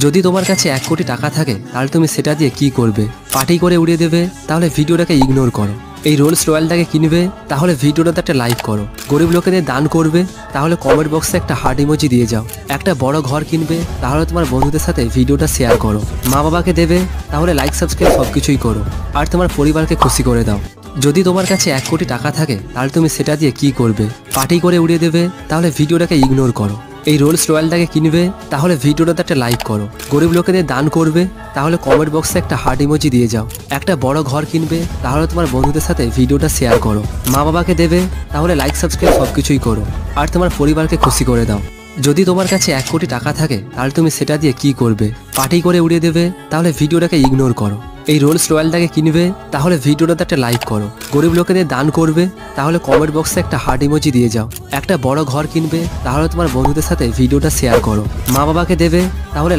যদি তোমার কাছে 1 কোটি টাকা থাকে তাহলে তুমি সেটা দিয়ে কি করবে? পার্টি করে উড়িয়ে দেবে? তাহলে ভিডিওটাকে ইগনোর করো। এই রোলস রয়্যালটাকে কিনবে? তাহলে ভিডিওটাতে একটা লাইক করো। গরিব লোকেদের দান করবে? তাহলে কমেন্ট বক্সে একটা হার্ট ইমোজি দিয়ে যাও। একটা বড় ঘর কিনবে? তাহলে তোমার বন্ধুদের সাথে ভিডিওটা শেয়ার করো। মা বাবাকে দেবে? তাহলে লাইক সাবস্ক্রাইব সবকিছুই করো। আর তোমার পরিবারকে খুশি করে দাও। যদি তোমার কাছে 1 কোটি টাকা থাকে তাহলে তুমি সেটা দিয়ে কি করবে? পার্টি করে উড়িয়ে দেবে? তাহলে ভিডিওটাকে ইগনোর করো। এই রোলস রয়্যালটাকে কিনবে? তাহলে ভিডিওটাতে একটা লাইক করো। গরিব লোকেদের দান করবে? তাহলে কমেন্ট বক্সে একটা হার্ট ইমোজি দিয়ে যাও। একটা বড় ঘর কিনবে? তাহলে তোমার বন্ধুদের সাথে ভিডিওটা শেয়ার করো। মা বাবাকে দেবে? তাহলে লাইক সাবস্ক্রাইব সবকিছুই করো। আর তোমার পরিবারকে খুশি করে দাও। যদি তোমার কাছে 1 কোটি টাকা থাকে তাহলে তুমি সেটা দিয়ে কি করবে? পার্টি করে উড়িয়ে দেবে? তাহলে ভিডিওটাকে ইগনোর করো। এই রোলস রয়্যালটাকে কিনবে? তাহলে ভিডিওটাতে একটা লাইক করো। গরিব লোকেদের দান করবে? তাহলে কমেন্ট বক্সে একটা হার্ট ইমোজি দিয়ে যাও। একটা বড় ঘর কিনবে? তাহলে তোমার বন্ধুদের সাথে ভিডিওটা শেয়ার করো। মা বাবাকে দেবে? তাহলে